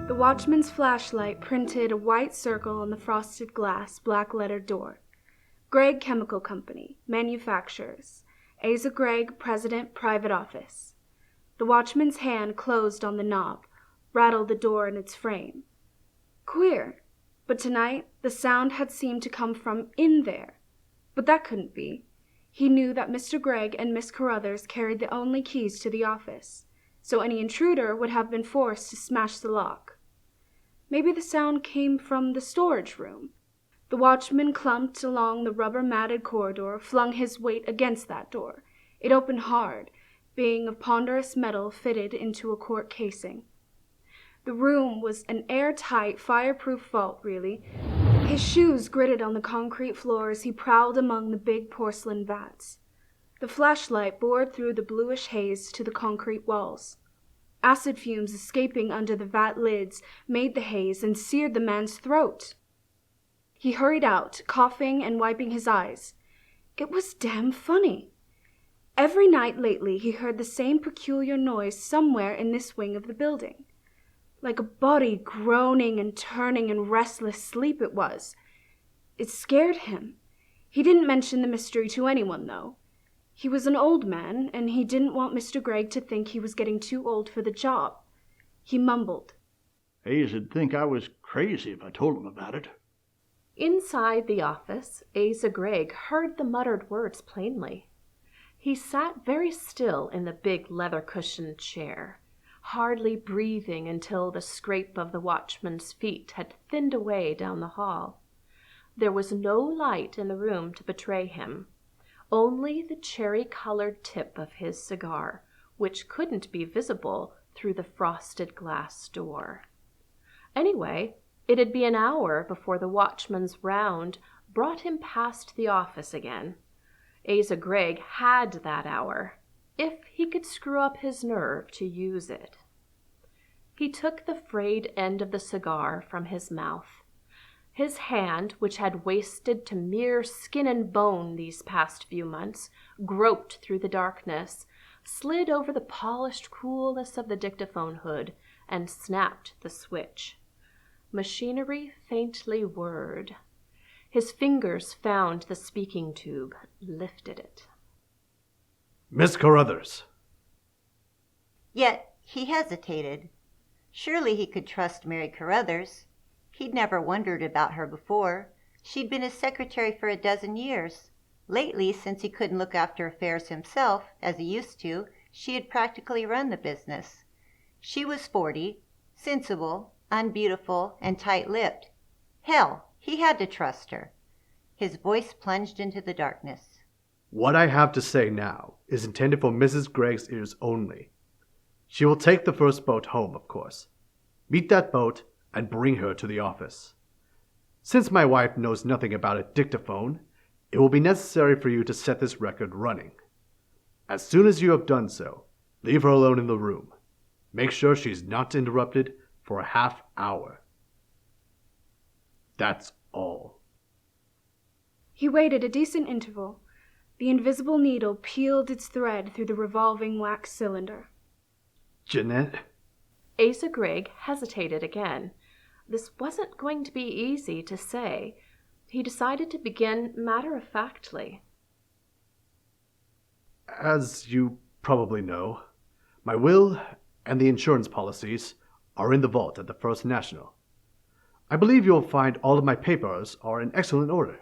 The watchman's flashlight printed a white circle on the frosted glass, black-lettered door. Gregg Chemical Company, Manufacturers. Asa Gregg, President, Private Office. The watchman's hand closed on the knob, rattled the door in its frame. Queer, but tonight the sound had seemed to come from in there. But that couldn't be. He knew that Mr. Gregg and Miss Carruthers carried the only keys to the office, so any intruder would have been forced to smash the lock. Maybe the sound came from the storage room. The watchman clumped along the rubber-matted corridor, flung his weight against that door. It opened hard, being of ponderous metal fitted into a cork casing. The room was an airtight, fireproof vault, really. His shoes gritted on the concrete floor as he prowled among the big porcelain vats. The flashlight bored through the bluish haze to the concrete walls. Acid fumes escaping under the vat lids made the haze and seared the man's throat. He hurried out, coughing and wiping his eyes. It was damn funny. Every night lately he heard the same peculiar noise somewhere in this wing of the building. Like a body groaning and turning in restless sleep it was. It scared him. He didn't mention the mystery to anyone, though. He was an old man, and he didn't want Mr. Gregg to think he was getting too old for the job. He mumbled. Asa'd think I was crazy if I told him about it. Inside the office, Asa Gregg heard the muttered words plainly. He sat very still in the big leather-cushioned chair, hardly breathing until the scrape of the watchman's feet had thinned away down the hall. There was no light in the room to betray him. Only the cherry-colored tip of his cigar, which couldn't be visible through the frosted glass door. Anyway, it'd be an hour before the watchman's round brought him past the office again. Asa Gregg had that hour, if he could screw up his nerve to use it. He took the frayed end of the cigar from his mouth. His hand, which had wasted to mere skin and bone these past few months, groped through the darkness, slid over the polished coolness of the dictaphone hood, and snapped the switch. Machinery faintly whirred. His fingers found the speaking tube, lifted it. Miss Carruthers. Yet he hesitated. Surely he could trust Mary Carruthers. He'd never wondered about her before. She'd been his secretary for a dozen years. Lately, since he couldn't look after affairs himself, as he used to, she had practically run the business. She was 40, sensible, unbeautiful, and tight-lipped. Hell, he had to trust her. His voice plunged into the darkness. What I have to say now is intended for Mrs. Gregg's ears only. She will take the first boat home, of course. Meet that boat and bring her to the office. Since my wife knows nothing about a dictaphone, it will be necessary for you to set this record running. As soon as you have done so, leave her alone in the room. Make sure she's not interrupted for a half hour. That's all. He waited a decent interval. The invisible needle peeled its thread through the revolving wax cylinder. Jeanette? Asa Gregg hesitated again. This wasn't going to be easy to say. He decided to begin matter-of-factly. As you probably know, my will and the insurance policies are in the vault at the First National. I believe you'll find all of my papers are in excellent order.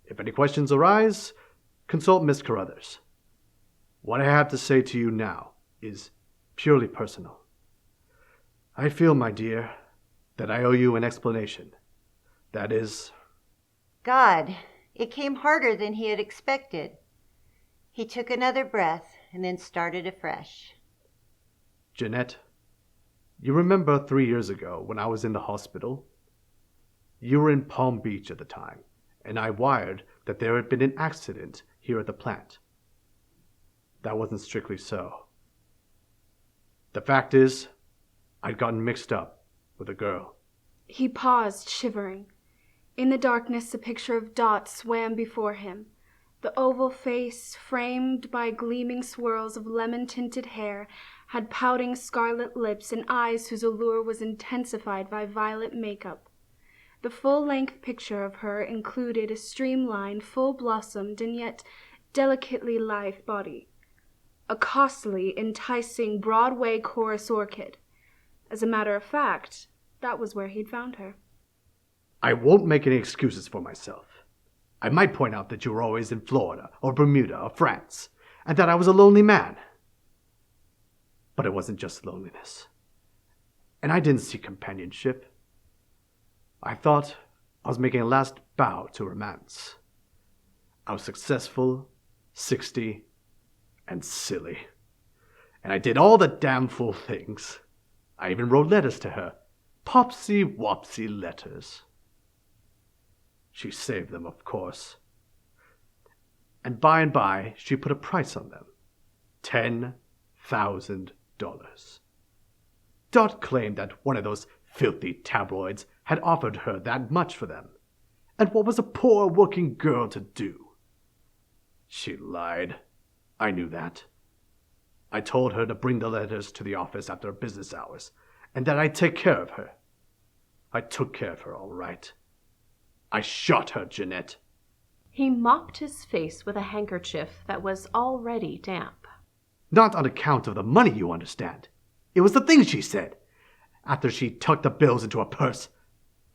If any questions arise, consult Miss Carruthers. What I have to say to you now is purely personal. I feel, my dear, that I owe you an explanation. That is... God, it came harder than he had expected. He took another breath and then started afresh. Jeanette, you remember 3 years ago when I was in the hospital? You were in Palm Beach at the time, and I wired that there had been an accident here at the plant. That wasn't strictly so. The fact is, I'd gotten mixed up with a girl. He paused, shivering. In the darkness, a picture of Dot swam before him. The oval face, framed by gleaming swirls of lemon-tinted hair, had pouting scarlet lips and eyes whose allure was intensified by violet makeup. The full-length picture of her included a streamlined, full-blossomed, and yet delicately lithe body. A costly, enticing Broadway chorus orchid. As a matter of fact, that was where he'd found her. I won't make any excuses for myself. I might point out that you were always in Florida, or Bermuda, or France, and that I was a lonely man. But it wasn't just loneliness. And I didn't seek companionship. I thought I was making a last bow to romance. I was successful, 60, and silly. And I did all the damn fool things. I even wrote letters to her. Popsy-wopsy letters. She saved them, of course. And by, she put a price on them. $10,000. Dot claimed that one of those filthy tabloids had offered her that much for them. And what was a poor working girl to do? She lied. I knew that. I told her to bring the letters to the office after business hours, and that I'd take care of her. I took care of her, all right. I shot her, Jeanette. He mopped his face with a handkerchief that was already damp. Not on account of the money, you understand. It was the things she said, after she tucked the bills into her purse.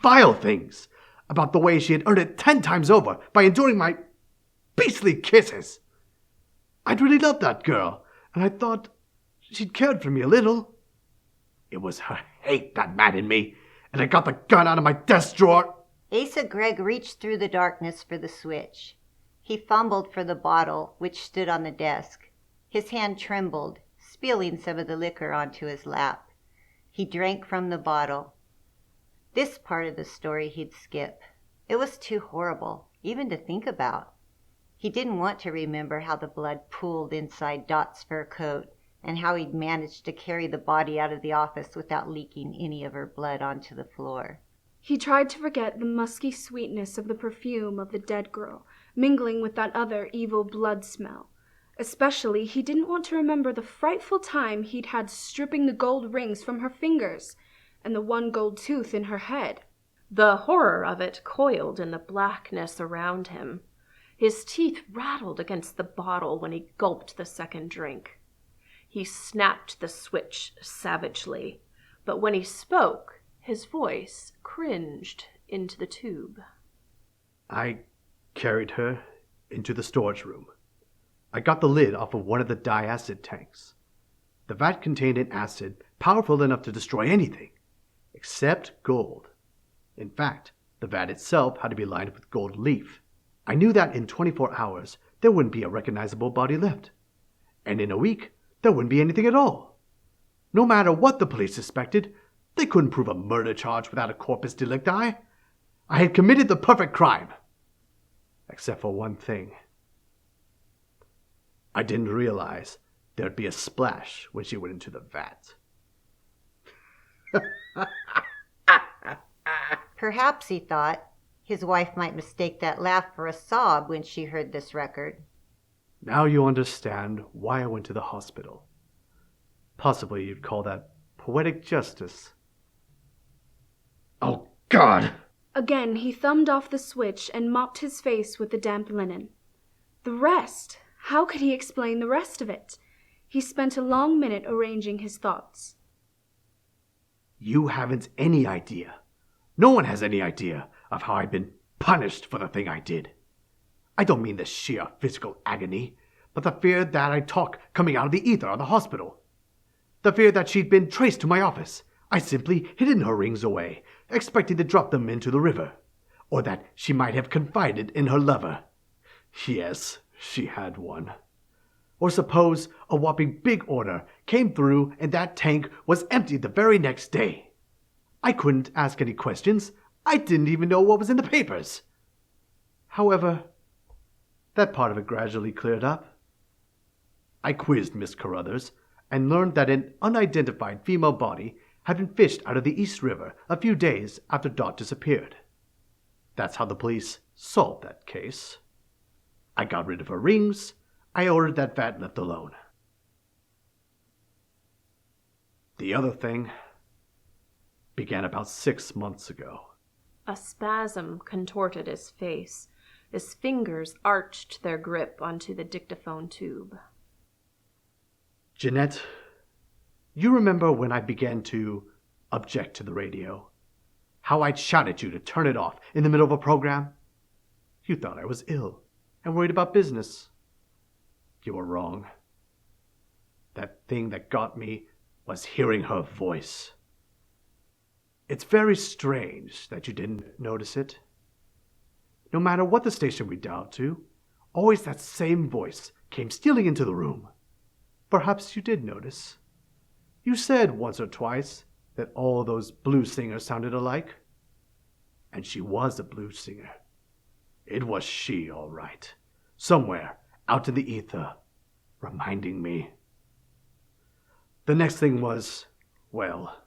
Vile things, about the way she had earned it 10 times over by enduring my beastly kisses. I'd really loved that girl, and I thought she'd cared for me a little. It was her hate that maddened me, and I got the gun out of my desk drawer. Asa Gregg reached through the darkness for the switch. He fumbled for the bottle, which stood on the desk. His hand trembled, spilling some of the liquor onto his lap. He drank from the bottle. This part of the story he'd skip. It was too horrible, even to think about. He didn't want to remember how the blood pooled inside Dot's fur coat, and how he'd managed to carry the body out of the office without leaking any of her blood onto the floor. He tried to forget the musky sweetness of the perfume of the dead girl, mingling with that other evil blood smell. Especially, he didn't want to remember the frightful time he'd had stripping the gold rings from her fingers, and the one gold tooth in her head. The horror of it coiled in the blackness around him. His teeth rattled against the bottle when he gulped the second drink. He snapped the switch savagely, but when he spoke, his voice cringed into the tube. I carried her into the storage room. I got the lid off of one of the diacid tanks. The vat contained an acid powerful enough to destroy anything, except gold. In fact, the vat itself had to be lined with gold leaf. I knew that in 24 hours there wouldn't be a recognizable body left. And in a week, there wouldn't be anything at all. No matter what the police suspected, they couldn't prove a murder charge without a corpus delicti. I had committed the perfect crime. Except for one thing. I didn't realize there'd be a splash when she went into the vat. Perhaps, he thought, his wife might mistake that laugh for a sob when she heard this record. Now you understand why I went to the hospital. Possibly you'd call that poetic justice. Oh, God! Again, he thumbed off the switch and mopped his face with the damp linen. The rest! How could he explain the rest of it? He spent a long minute arranging his thoughts. You haven't any idea. No one has any idea of how I've been punished for the thing I did. I don't mean the sheer physical agony, but the fear that I'd talk coming out of the ether of the hospital. The fear that she'd been traced to my office. I simply hidden her rings away, expecting to drop them into the river. Or that she might have confided in her lover. Yes, she had one. Or suppose a whopping big order came through and that tank was empty the very next day. I couldn't ask any questions. I didn't even know what was in the papers. However, that part of it gradually cleared up. I quizzed Miss Carruthers and learned that an unidentified female body had been fished out of the East River a few days after Dot disappeared. That's how the police solved that case. I got rid of her rings. I ordered that vat left alone. The other thing began about 6 months ago. A spasm contorted his face. His fingers arched their grip onto the dictaphone tube. Jeanette, you remember when I began to object to the radio? How I'd shout at you to turn it off in the middle of a program? You thought I was ill and worried about business. You were wrong. That thing that got me was hearing her voice. It's very strange that you didn't notice it. No matter what the station we dialed to, always that same voice came stealing into the room. Perhaps you did notice. You said once or twice that all those blues singers sounded alike. And she was a blues singer. It was she, all right. Somewhere out in the ether, reminding me. The next thing was, well,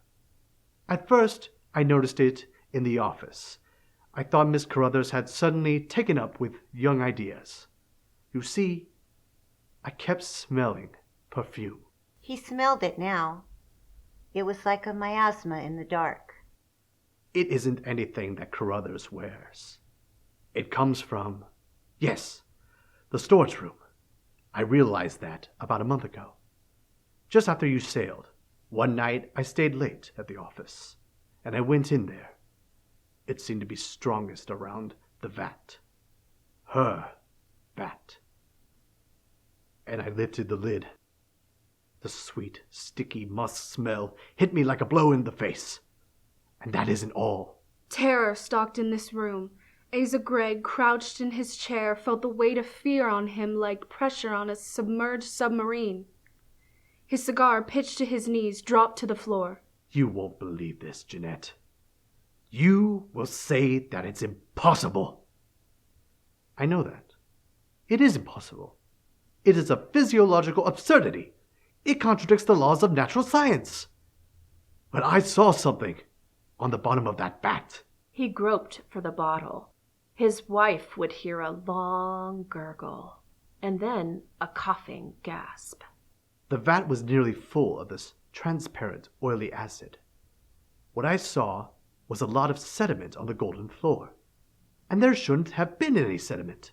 at first I noticed it in the office. I thought Miss Carruthers had suddenly taken up with young ideas. You see, I kept smelling perfume. He smelled it now. It was like a miasma in the dark. It isn't anything that Carruthers wears. It comes from, yes, the storage room. I realized that about a month ago. Just after you sailed, one night I stayed late at the office, and I went in there. It seemed to be strongest around the vat. Her vat. And I lifted the lid. The sweet, sticky musk smell hit me like a blow in the face. And that isn't all. Terror stalked in this room. Asa Gregg, crouched in his chair, felt the weight of fear on him like pressure on a submerged submarine. His cigar, pitched to his knees, dropped to the floor. You won't believe this, Jeanette. You will say that it's impossible. I know that. It is impossible. It is a physiological absurdity. It contradicts the laws of natural science. But I saw something on the bottom of that vat. He groped for the bottle. His wife would hear a long gurgle, and then a coughing gasp. The vat was nearly full of this transparent, oily acid. What I saw was a lot of sediment on the golden floor, and there shouldn't have been any sediment.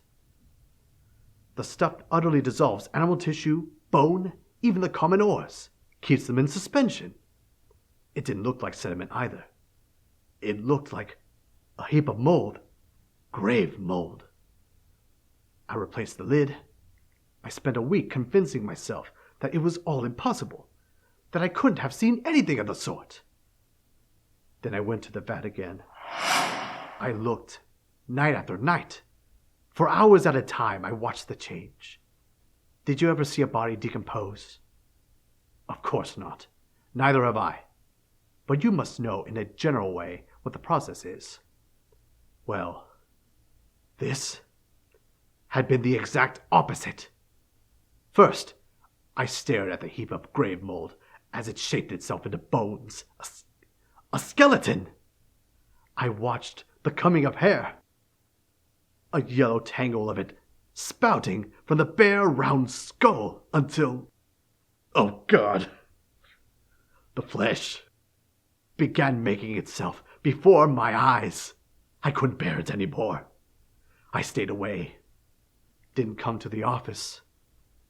The stuff utterly dissolves animal tissue, bone, even the common ores, keeps them in suspension. It didn't look like sediment either. It looked like a heap of mold, grave mold. I replaced the lid. I spent a week convincing myself that it was all impossible, that I couldn't have seen anything of the sort. Then I went to the vat again. I looked, night after night. For hours at a time, I watched the change. Did you ever see a body decompose? Of course not. Neither have I. But you must know in a general way what the process is. Well, this had been the exact opposite. First, I stared at the heap of grave mold as it shaped itself into bones. A skeleton! I watched the coming of hair. A yellow tangle of it spouting from the bare round skull until, oh God, the flesh began making itself before my eyes. I couldn't bear it anymore. I stayed away. Didn't come to the office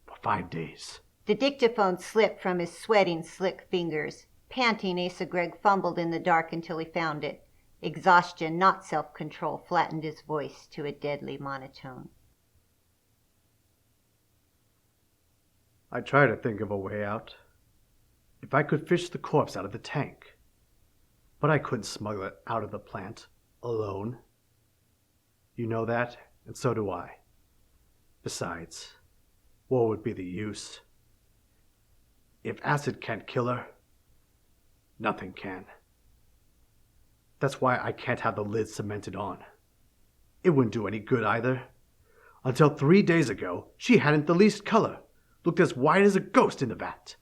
for 5 days. The dictaphone slipped from his sweating, slick fingers. Panting, Asa Gregg fumbled in the dark until he found it. Exhaustion, not self-control, flattened his voice to a deadly monotone. I tried to think of a way out. If I could fish the corpse out of the tank. But I couldn't smuggle it out of the plant alone. You know that, and so do I. Besides, what would be the use? If acid can't kill her, nothing can. That's why I can't have the lid cemented on. It wouldn't do any good either. Until 3 days ago, she hadn't the least color, looked as white as a ghost in the vat.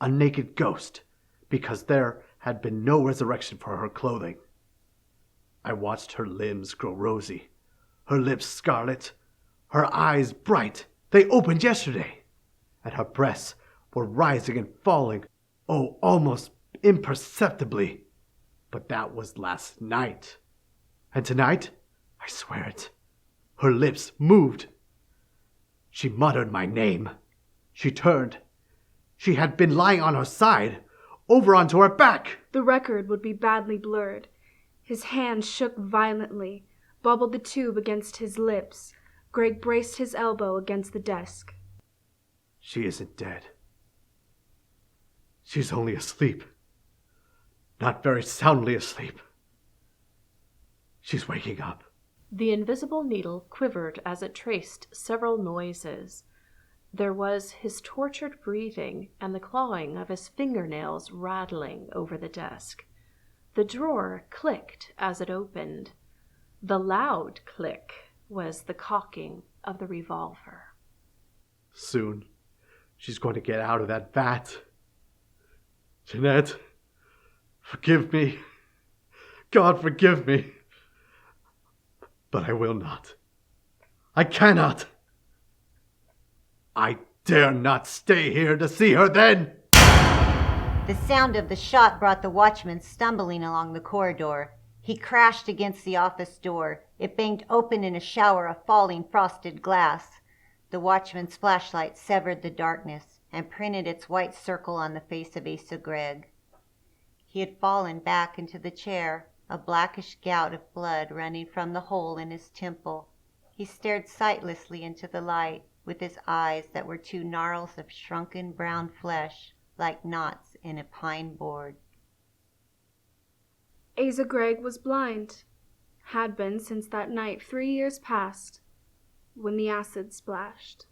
A naked ghost, because there had been no resurrection for her clothing. I watched her limbs grow rosy, her lips scarlet, her eyes bright. They opened yesterday, and her breasts were rising and falling, oh, almost imperceptibly. But that was last night. And tonight, I swear it, her lips moved. She muttered my name. She turned. She had been lying on her side, over onto her back. The record would be badly blurred. His hand shook violently, bubbled the tube against his lips. Greg braced his elbow against the desk. She isn't dead. She's only asleep. Not very soundly asleep. She's waking up. The invisible needle quivered as it traced several noises. There was his tortured breathing and the clawing of his fingernails rattling over the desk. The drawer clicked as it opened. The loud click was the cocking of the revolver. Soon, she's going to get out of that vat. Jeanette, forgive me. God, forgive me. But I will not. I cannot. I dare not stay here to see her then. The sound of the shot brought the watchman stumbling along the corridor. He crashed against the office door. It banged open in a shower of falling frosted glass. The watchman's flashlight severed the darkness and printed its white circle on the face of Asa Gregg. He had fallen back into the chair, a blackish gout of blood running from the hole in his temple. He stared sightlessly into the light, with his eyes that were two gnarls of shrunken brown flesh, like knots in a pine board. Asa Gregg was blind. Had been since that night 3 years past, when the acid splashed.